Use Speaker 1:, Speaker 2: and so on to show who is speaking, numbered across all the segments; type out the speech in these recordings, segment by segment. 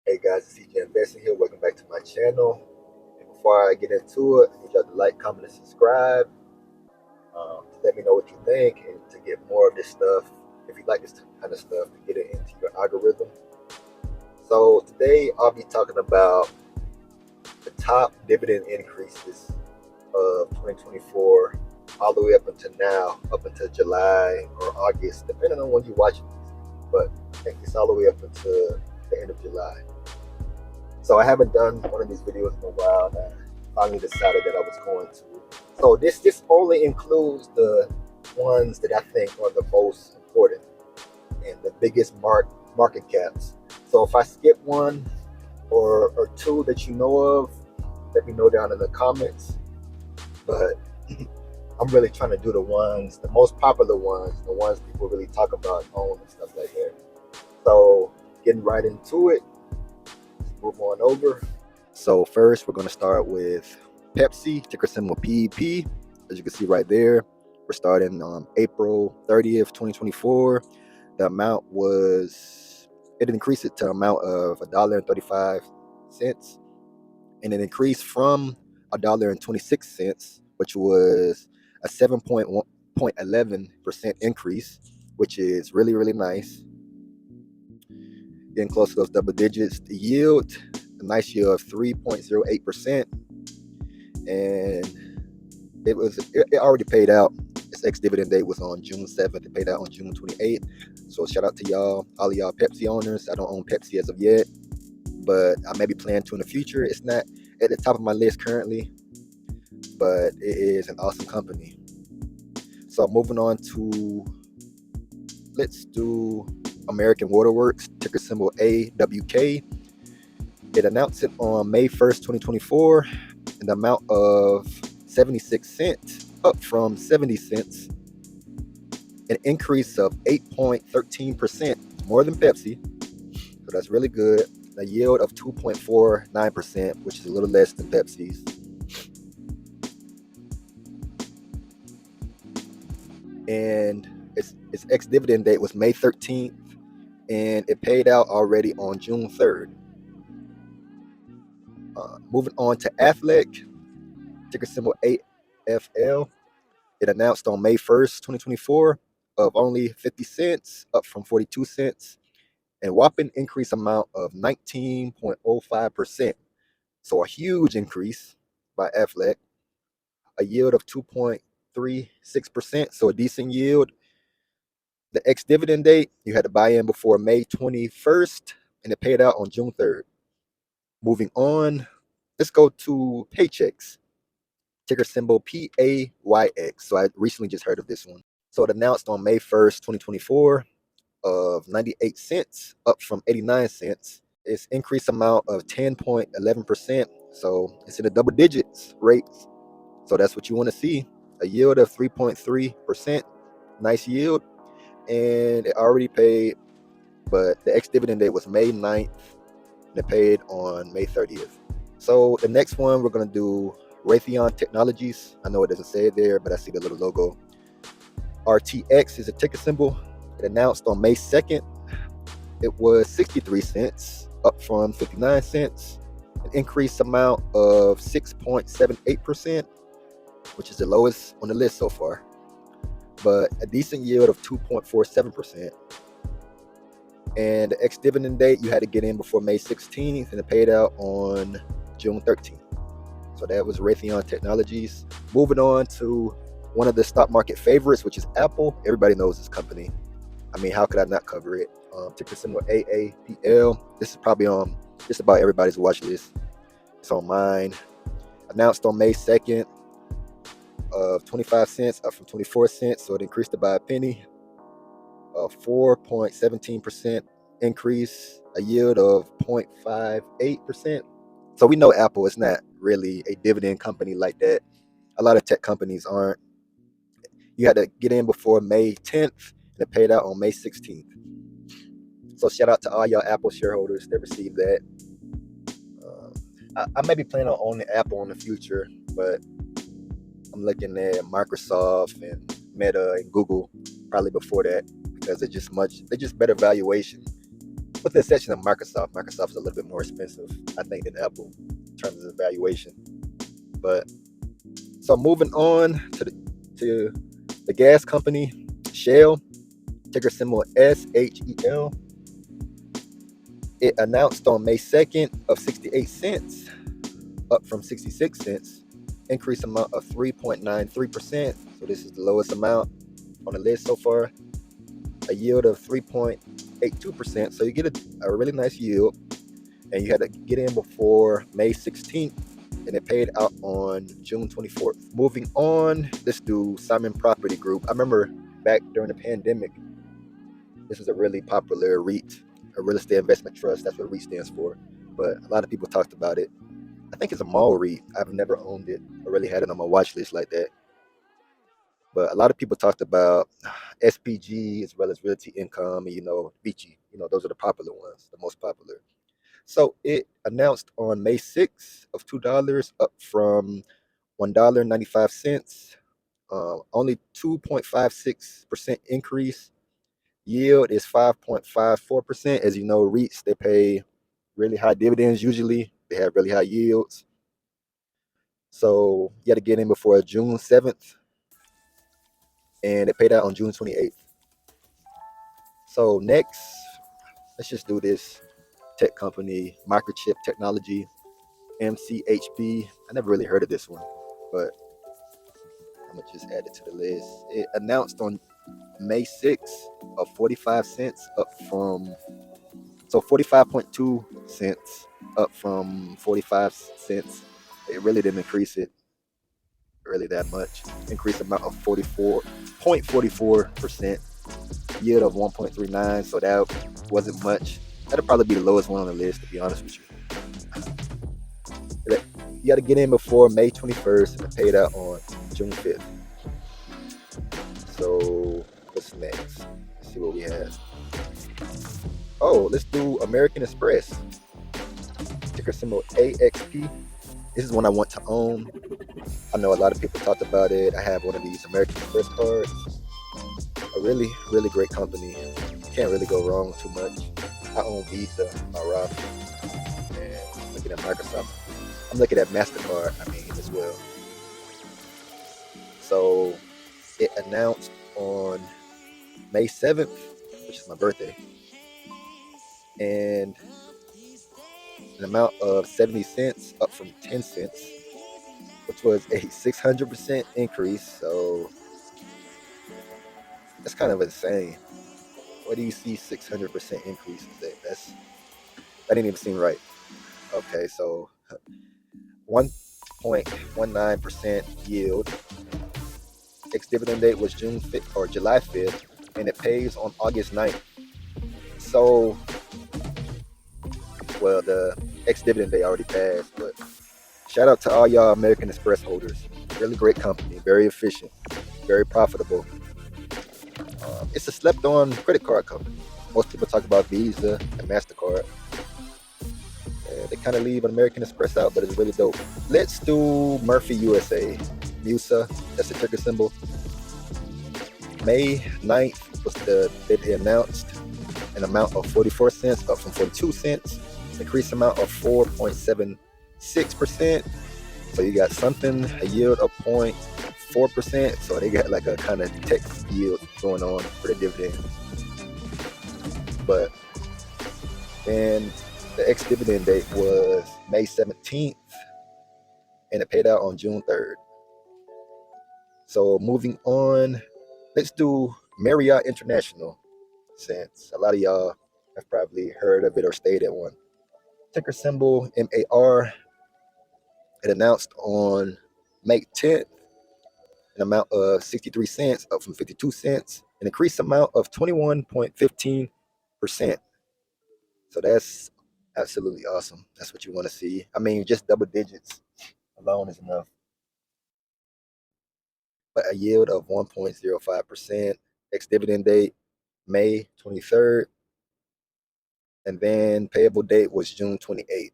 Speaker 1: Hey guys, it's CJ Investing here. Welcome back to my channel. And before I get into it, I need y'all to like, comment, and subscribe to let me know what you think and to get more of this stuff. If you like this kind of stuff, to get it into your algorithm. So today I'll be talking about the top dividend increases of 2024 all the way up until now, up until July or August, depending on when you watch this. But I think it's all the way up until the end of July. So I haven't done one of these videos in a while, and I finally decided that I was going to. So this only includes the ones that I think are the most important and the biggest market caps. So if I skip one or two that you know of, let me know down in the comments. But I'm really trying to do the most popular ones, the ones people really talk about, own and stuff like that. So getting right into it, let's move on over. So first, we're going to start with Pepsi, ticker symbol PEP. As you can see right there, we're starting on April 30th, 2024. The amount it increased it to an amount of $1.35, and it increased from $1.26, which was a 7.11% increase, which is really, really nice. Getting close to those double digits. The yield, a nice yield of 3.08%, and it already paid out. Its ex-dividend date was on June 7th. It paid out on June 28th. So shout out to y'all, all of y'all Pepsi owners. I don't own Pepsi as of yet, but I may be planning to in the future. It's not at the top of my list currently, but it is an awesome company. So moving on to, let's do American Waterworks, ticker symbol AWK. It announced it on May 1st, 2024, in the amount of 76 cents, up from 70 cents, an increase of 8.13%, more than Pepsi. So that's really good. A yield of 2.49%, which is a little less than Pepsi's. And its ex-dividend date was May 13th, and it paid out already on June 3rd. Moving on to Aflac, ticker symbol AFL. It announced on May 1st, 2024, of only 50 cents, up from 42 cents, and whopping increase amount of 19.05%. So a huge increase by Aflac. A yield of 2.36%, so a decent yield. The ex-dividend date, you had to buy in before May 21st, and it paid out on June 3rd. Moving on, let's go to Paychex, ticker symbol PAYX. So I recently just heard of this one. So it announced on May 1st, 2024, of 98 cents, up from 89 cents. Its increased amount of 10.11%. So it's in the double digits rates. So that's what you want to see. A yield of 3.3%. Nice yield. And it already paid, but the ex-dividend date was May 9th, and it paid on May 30th. So the next one, we're going to do Raytheon Technologies. I know it doesn't say it there, but I see the little logo. RTX is a ticker symbol. It announced on May 2nd. It was 63 cents, up from 59 cents. An increased amount of 6.78%, which is the lowest on the list so far, but a decent yield of 2.47%. And the ex-dividend date, you had to get in before May 16th, and it paid out on June 13th. So that was Raytheon Technologies. Moving on to one of the stock market favorites, which is Apple. Everybody knows this company. I mean, how could I not cover it? Ticker symbol AAPL. This is probably on just about everybody's watch list. It's on mine. Announced on May 2nd of 25 cents, up from 24 cents. So it increased it by a penny. A 4.17% increase, a yield of 0.58%. So we know Apple is not really a dividend company like that. A lot of tech companies aren't. You had to get in before May 10th, and it paid out on May 16th. So shout out to all y'all Apple shareholders that received that. I may be planning on owning Apple in the future, but I'm looking at Microsoft and Meta and Google probably before that, because they're just better valuation. with the exception of Microsoft. Microsoft is a little bit more expensive, I think, than Apple in terms of valuation. But so moving on to the gas company, Shell, ticker symbol SHEL. It announced on May 2nd of 68 cents, up from 66 cents, increase amount of 3.93%. So this is the lowest amount on the list so far. A yield of 3.82%. So you get a really nice yield, and you had to get in before May 16th, and it paid out on June 24th. Moving on, let's do Simon Property Group. I remember back during the pandemic, this is a really popular REIT, a real estate investment trust. That's what REIT stands for. But a lot of people talked about it. I think it's a mall REIT. I've never owned it. I really had it on my watch list like that. But a lot of people talked about SPG as well as Realty Income and, Vici. Those are the popular ones, the most popular. So it announced on May 6th of $2, up from $1.95. Only 2.56% increase. Yield is 5.54%. As you know, REITs, they pay really high dividends usually. They have really high yields. So you had to get in before June 7th, and it paid out on June 28th. So next, let's just do this tech company, Microchip Technology, MCHP. I never really heard of this one, but I'm gonna just add it to the list. It announced on May 6th of 45 cents, up from 45.2 cents, up from 45 cents. It really didn't increase it really that much. Increase amount of 44.44%, yield of 1.39. So that wasn't much. That'll probably be the lowest one on the list, to be honest with you. You got to get in before May 21st, and it paid out on June 5th. So what's next? Let's see what we have. Oh, let's do American Express. Ticker symbol AXP. This is one I want to own. I know a lot of people talked about it. I have one of these American Express cards. A really, really great company. Can't really go wrong too much. I own Visa, my Roth, and looking at Microsoft. I'm looking at MasterCard, as well. So it announced on May 7th, which is my birthday, and an amount of 70 cents, up from 10 cents, which was a 600% increase. So that's kind of insane. Where do you see 600% increases? That didn't even seem right. Okay, so 1.19% yield. Ex-dividend date was June 5th or July 5th, and it pays on August 9th. So, well, the ex-dividend date already passed, but shout out to all y'all American Express holders. Really great company, very efficient, very profitable. It's a slept-on credit card company. Most people talk about Visa and MasterCard. They kind of leave American Express out, but it's really dope. Let's do Murphy USA. MUSA, that's the ticker symbol. May 9th was the date they announced. An amount of 44 cents, up from 42 cents. Increased amount of 4.76%. So you got something, a yield of 0.4%. So they got like a kind of tech yield going on for the dividend. But then the ex-dividend date was May 17th, and it paid out on June 3rd. So moving on, let's do Marriott International, since a lot of y'all have probably heard of it or stayed at one. Ticker symbol MAR. It announced on May 10th an amount of 63 cents, up from 52 cents, an increased amount of 21.15%. So that's absolutely awesome. That's what you want to see. Just double digits alone is enough. But a yield of 1.05%. Ex-dividend date, May 23rd. And then payable date was June 28th.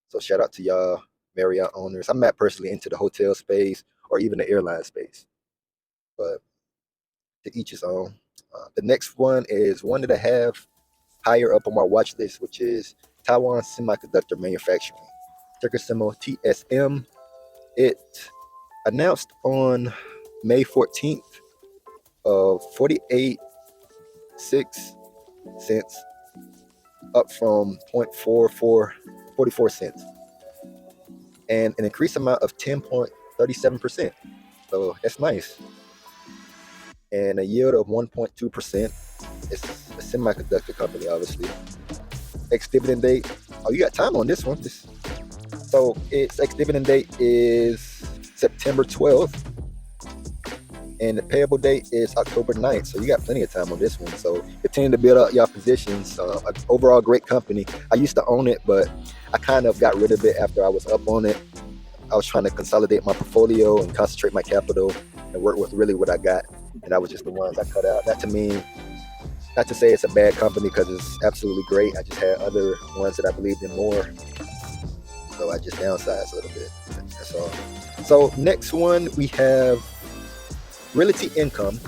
Speaker 1: So shout out to y'all Marriott owners. I'm not personally into the hotel space or even the airline space, but to each his own. The next one is one that I have higher up on my watch list, which is Taiwan Semiconductor Manufacturing, ticker symbol TSM. It announced on May 14th of 48.6 cents, up from 0.44 cents, and an increased amount of 10.37%. So that's nice. And a yield of 1.2%. It's a semiconductor company, obviously. Ex-dividend date. Oh, you got time on this one. So its ex-dividend date is September 12th. And the payable date is October 9th. So you got plenty of time on this one. So continue to build up your positions. Overall, great company. I used to own it, but I kind of got rid of it after I was up on it. I was trying to consolidate my portfolio and concentrate my capital and work with really what I got. And that was just the ones I cut out. Not to say it's a bad company, because it's absolutely great. I just had other ones that I believed in more. So I just downsized a little bit. That's all. So next one, we have Realty Income,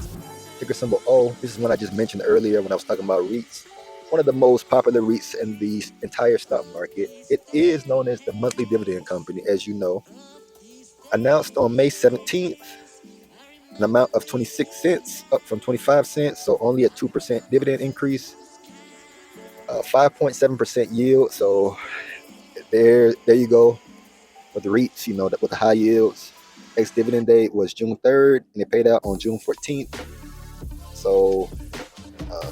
Speaker 1: ticker symbol O. This is one I just mentioned earlier when I was talking about REITs. One of the most popular REITs in the entire stock market. It is known as the monthly dividend company, as you know. Announced on May 17th, an amount of 26 cents, up from 25 cents, so only a 2% dividend increase. 5.7% yield, so there you go. With the REITs, with the high yields. Ex-dividend date was June 3rd, and it paid out on June 14th. So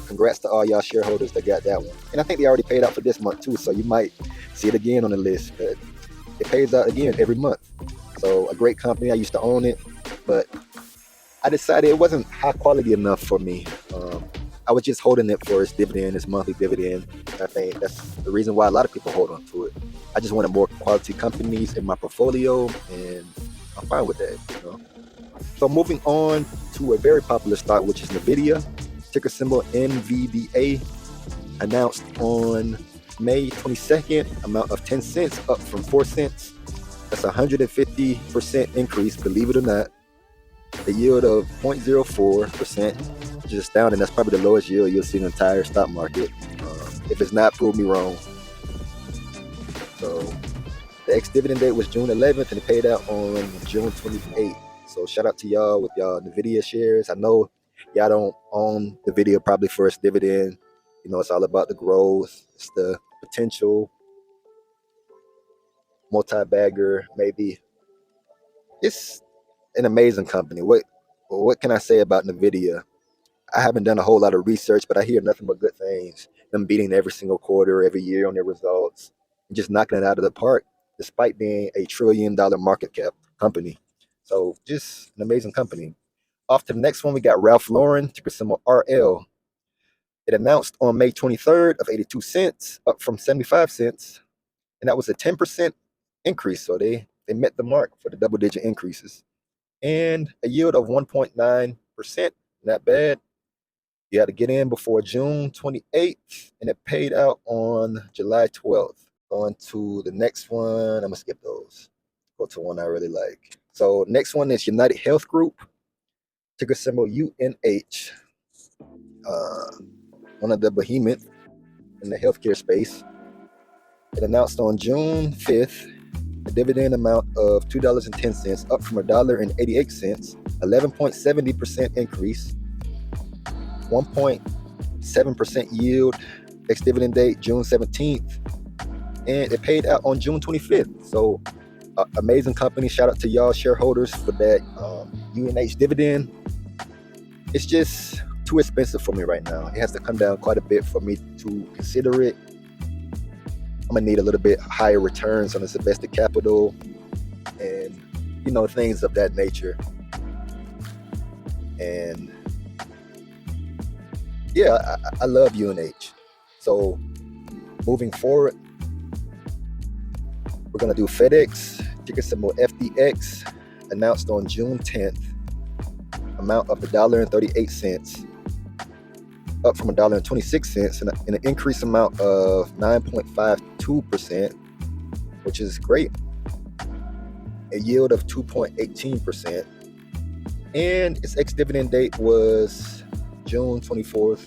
Speaker 1: congrats to all y'all shareholders that got that one. And I think they already paid out for this month too, so you might see it again on the list. But it pays out again every month. So a great company. I used to own it, but I decided it wasn't high quality enough for me. I was just holding it for its dividend, its monthly dividend. I think that's the reason why a lot of people hold on to it. I just wanted more quality companies in my portfolio, and I'm fine with that. So moving on to a very popular stock, which is NVIDIA, ticker symbol NVDA, announced on May 22nd, amount of 10 cents, up from 4 cents. That's a 150% increase, believe it or not. A yield of 0.04%, which is astounding. That's probably the lowest yield you'll see in the entire stock market. If it's not, prove me wrong. So the ex-dividend date was June 11th, and it paid out on June 28th. So shout out to y'all with y'all NVIDIA shares. I know y'all don't own NVIDIA probably for its dividend. It's all about the growth. It's the potential multi-bagger, maybe. It's an amazing company. What can I say about NVIDIA? I haven't done a whole lot of research, but I hear nothing but good things. Them beating every single quarter, every year on their results, and just knocking it out of the park, despite being a $1 trillion market cap company. So just an amazing company. Off to the next one, we got Ralph Lauren, ticker symbol RL. It announced on May 23rd of 82 cents, up from 75 cents. And that was a 10% increase. So they met the mark for the double-digit increases. And a yield of 1.9%, not bad. You had to get in before June 28th, and it paid out on July 12th. On to the next one. I'm going to skip those. Go to one I really like. So next one is United Health Group, ticker symbol UNH. One of the behemoths in the healthcare space. It announced on June 5th a dividend amount of $2.10, up from $1.88, 11.70% increase, 1.7% yield, ex-dividend date June 17th, and it paid out on June 25th. So amazing company. Shout out to y'all shareholders for that UNH dividend. It's just too expensive for me right now. It has to come down quite a bit for me to consider it. I'm gonna need a little bit higher returns on this invested capital and things of that nature. And yeah, I love UNH. So moving forward, we're gonna do FedEx, ticker symbol FDX, announced on June 10th, amount of $1.38, up from $1.26, and an increased amount of 9.52%, which is great. A yield of 2.18%, and its ex-dividend date was June 24th.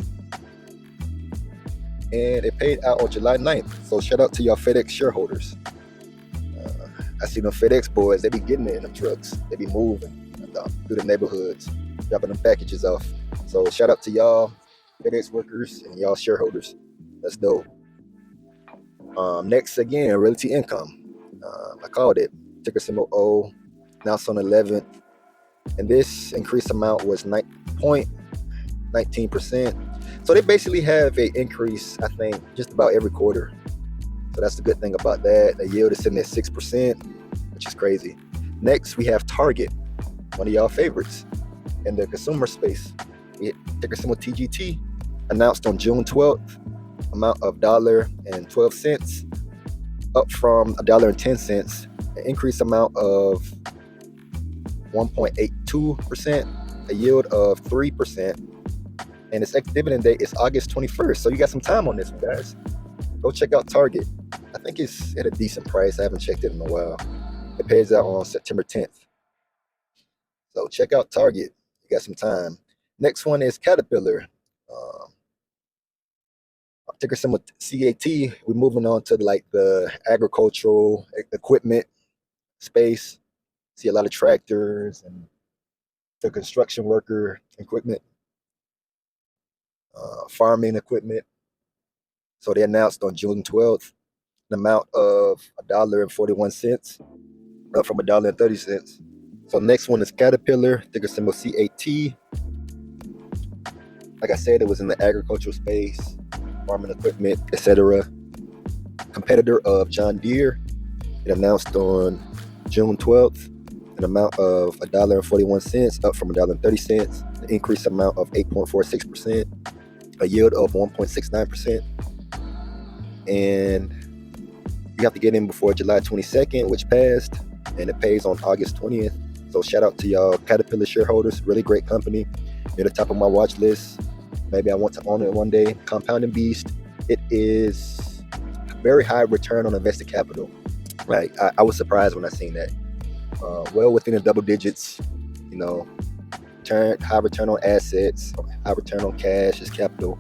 Speaker 1: and it paid out on July 9th. So shout out to y'all FedEx shareholders. I see them FedEx boys, they be getting it in them trucks. They be moving through the neighborhoods, dropping them packages off. So shout out to y'all FedEx workers and y'all shareholders. That's dope. Next again, Realty Income. I called it. Ticker symbol O. Announced on 11th. And this increased amount was 9.19%. So they basically have an increase, I think, just about every quarter. So that's the good thing about that. The yield is sitting at 6%, which is crazy. Next, we have Target, one of y'all favorites in the consumer space. Ticker symbol TGT, announced on June 12th, amount of $1.12, up from $1.10, an increased amount of 1.82%, a yield of 3%, and its ex-dividend date is August 21st. So you got some time on this one, guys. Go check out Target. I think it's at a decent price. I haven't checked it in a while. It pays out on September 10th. So check out Target. You got some time. Next one is Caterpillar. Ticker symbol CAT. We're moving on to like the agricultural equipment space. See a lot of tractors and the construction worker equipment, farming equipment. So they announced on June 12th an amount of $1.41, up from $1.30. So next one is Caterpillar, ticker symbol CAT. Like I said, it was in the agricultural space, farming equipment, etc. Competitor of John Deere. It announced on June 12th an amount of $1.41, up from $1.30. An increased amount of 8.46%, a yield of 1.69%. And you have to get in before July 22nd, which passed, and it pays on August 20th. So shout out to y'all Caterpillar shareholders. Really great company. Near the top of my watch list. Maybe I want to own it one day. Compounding beast. It is very high return on invested capital. Like I was surprised when I seen that. Well within the double digits. You know, high return on assets, high return on cash as capital.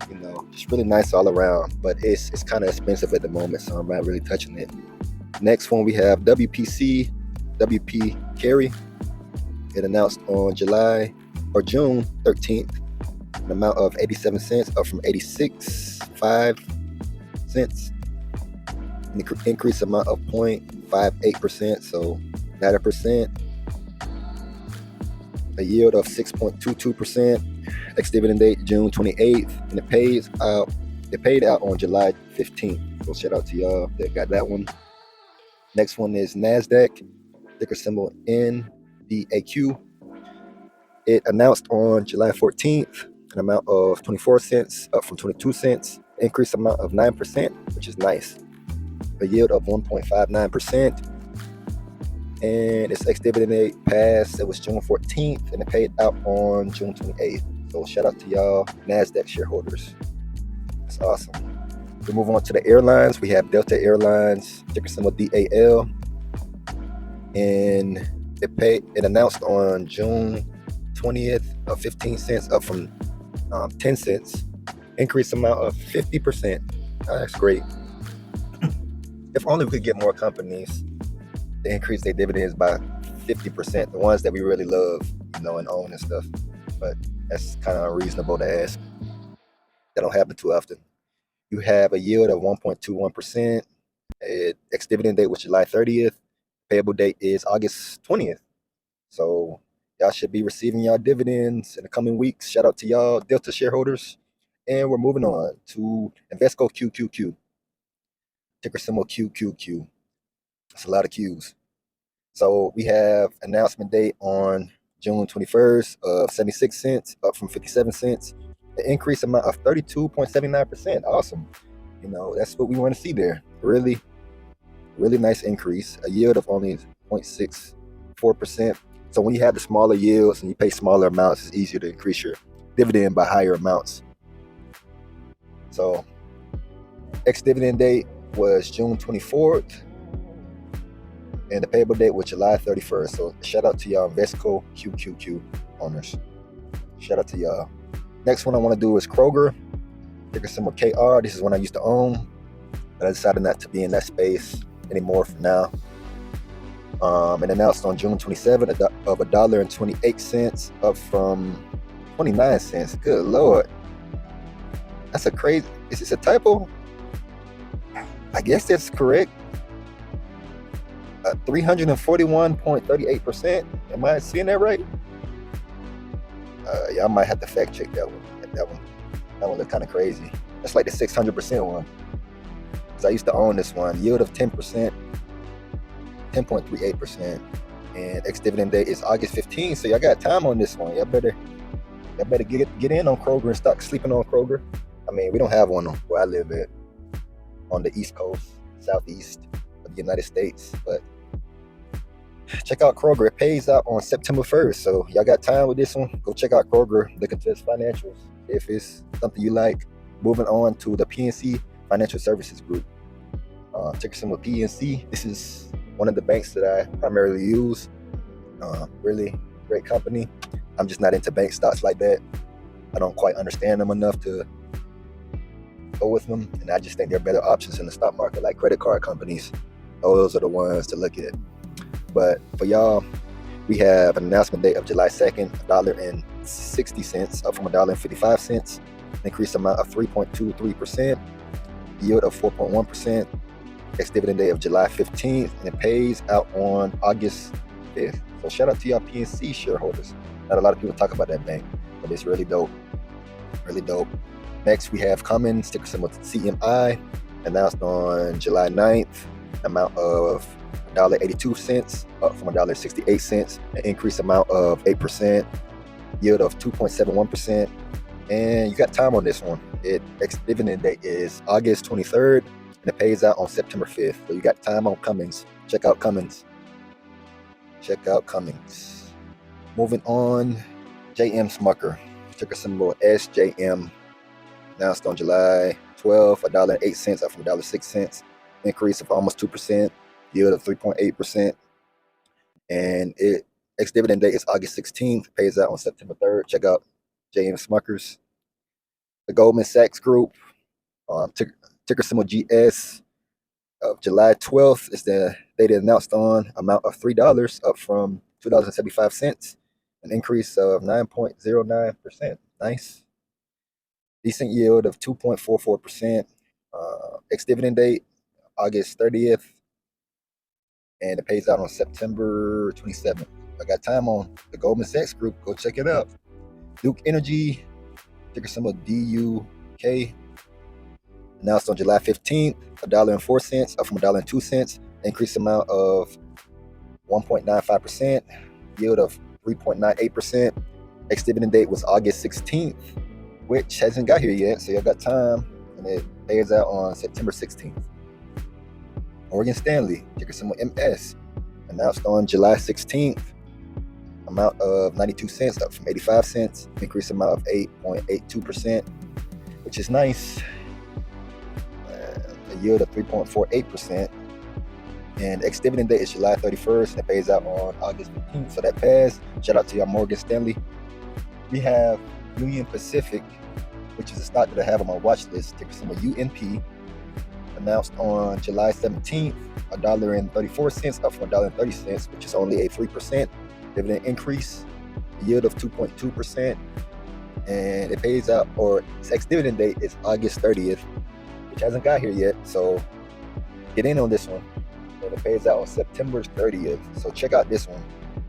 Speaker 1: You know, just really nice all around. But it's kind of expensive at the moment, so I'm not really touching it. Next one we have WP Carry. It announced on June 13th, an amount of 87 cents, up from 86.5 cents. An increased amount of 0.58%, so 90%. A yield of 6.22%. Ex-dividend date June 28th, and it paid out on July 15th. So shout out to y'all that got that one. Next one is NASDAQ, ticker symbol NDAQ. It announced on July 14th an amount of 24 cents, up from 22 cents. Increased amount of 9%, which is nice. A yield of 1.59%. And its ex-dividend date passed. It was June 14th, and it paid out on June 28th. So shout out to y'all NASDAQ shareholders. That's awesome. We move on to the airlines. We have Delta Airlines, ticker symbol DAL. And it announced on June 20th of 15 cents, up from 10 cents. Increased amount of 50%. That's great. If only we could get more companies to increase their dividends by 50%, the ones that we really love, and own and stuff. But that's kind of unreasonable to ask. That don't happen too often. You have a yield of 1.21%. Ex-dividend date was July 30th. Payable date is August 20th. So y'all should be receiving y'all dividends in the coming weeks. Shout out to y'all Delta shareholders. And we're moving on to Invesco QQQ. Ticker symbol QQQ. That's a lot of Qs. So we have announcement date on June 21st of 76 cents, up from 57 cents. An increased amount of 32.79%. Awesome. That's what we want to see there. Really, really nice increase. A yield of only 0.64%. So when you have the smaller yields and you pay smaller amounts, it's easier to increase your dividend by higher amounts. So ex-dividend date was June 24th. And the payable date was July 31st. So shout out to y'all Invesco QQQ owners. Shout out to y'all. Next one I want to do is Kroger. Ticker symbol KR. This is one I used to own, but I decided not to be in that space anymore for now. And announced on June 27th of $1.28, up from 29 cents. Good Lord. That's a crazy, is this a typo? I guess that's correct. 341.38%. Am I seeing that right? Yeah, I might have to fact check that one. That one looked kind of crazy. That's like the 600% one. Because I used to own this one. Yield of 10%, 10.38%. And ex-dividend date is August 15th. So y'all got time on this one. Y'all better get in on Kroger and stop sleeping on Kroger. I mean, we don't have one where I live at, on the East Coast, Southeast of the United States. But check out Kroger. It pays out on September 1st. So y'all got time with this one. Go check out Kroger. Look into its financials if it's something you like. Moving on to the PNC Financial Services Group. Ticker symbol PNC. This is one of the banks that I primarily use. Really great company. I'm just not into bank stocks like that. I don't quite understand them enough to go with them. And I just think there are better options in the stock market, like credit card companies. Those are the ones to look at. But for y'all, we have an announcement date of July 2nd, $1.60, up from $1.55, increased amount of 3.23%, yield of 4.1%, ex-dividend date of July 15th, and it pays out on August 5th. So shout out to y'all PNC shareholders. Not a lot of people talk about that bank, but it's really dope. Really dope. Next, we have Cummins, ticker symbol CMI, announced on July 9th, amount of $1.82, up from $1.68, an increased amount of 8%, yield of 2.71%. And you got time on this one. Ex-dividend date is August 23rd, and it pays out on September 5th. So you got time on Cummins. Check out Cummins. Moving on, J.M. Smucker, ticker symbol SJM, announced on July 12th, $1.08, up from $1.06, increase of almost 2%, yield of 3.8%. And ex-dividend date is August 16th, pays out on September 3rd. Check out J.M. Smuckers. The Goldman Sachs Group, ticker symbol GS, of July 12th is the date it announced on, amount of $3, up from $2.75, an increase of 9.09%. Nice. Decent yield of 2.44%. Ex-dividend date, August 30th, and it pays out on September 27th. I got time on the Goldman Sachs Group. Go check it out. Duke Energy, ticker symbol DUK, announced on July 15th, $1.04, up from $1.02, increased amount of 1.95%, yield of 3.98%. Ex-dividend date was August 16th, which hasn't got here yet, so y'all got time, and it pays out on September 16th. Morgan Stanley, ticker symbol MS, announced on July 16th, amount of 92 cents, up from 85 cents, increased amount of 8.82%, which is nice. A yield of 3.48%. And ex-dividend date is July 31st, and it pays out on August 15th. So that passed. Shout out to y'all Morgan Stanley. We have Union Pacific, which is a stock that I have on my watch list, ticker symbol UNP, announced on July 17th, $1.34, up from $1.30, which is only a 3% dividend increase, a yield of 2.2%, and it pays out, or its ex-dividend date is August 30th, which hasn't got here yet, so get in on this one. And it pays out on September 30th, so check out this one.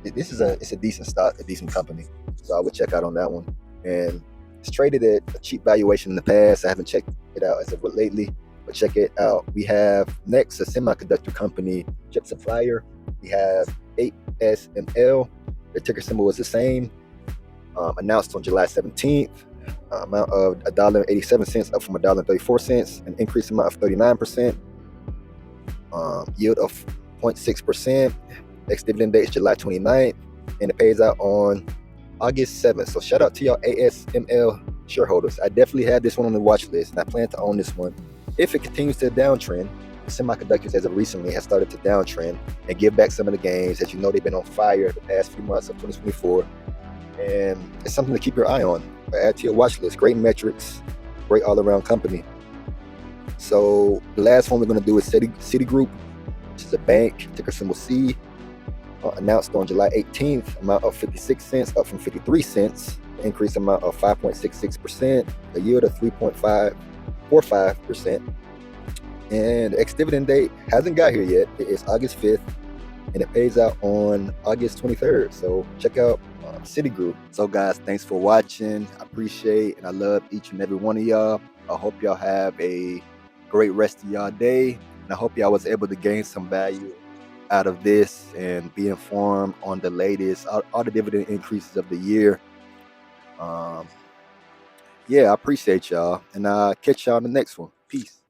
Speaker 1: It's a decent stock, a decent company, so I would check out on that one. And it's traded at a cheap valuation in the past. I haven't checked it out as of lately, but check it out. We have next a semiconductor company, chip supplier. We have ASML. The ticker symbol is the same. Announced on July 17th. Amount of $1.87, up from $1.34, an increased amount of 39%. Yield of 0.6%. Ex-dividend date is July 29th, and it pays out on August 7th. So shout out to y'all ASML shareholders. I definitely had this one on the watch list, and I plan to own this one. If it continues to downtrend, the semiconductors as of recently has started to downtrend and give back some of the gains. As you know, they've been on fire the past few months of 2024, and it's something to keep your eye on. Add to your watch list. Great metrics, great all-around company. So the last one we're going to do is Citigroup, which is a bank, ticker symbol C. Announced on July 18th, amount of 56 cents, up from 53 cents, increase amount of 5.66%, a yield of 3.45%. And the ex-dividend date hasn't got here yet. It is August 5th, and it pays out on August 23rd. So check out Citigroup. So guys, thanks for watching. I appreciate and I love each and every one of y'all. I hope y'all have a great rest of y'all day, and I hope y'all was able to gain some value out of this and be informed on the latest, all the dividend increases of the year. Yeah, I appreciate y'all, and I'll catch y'all on the next one. Peace.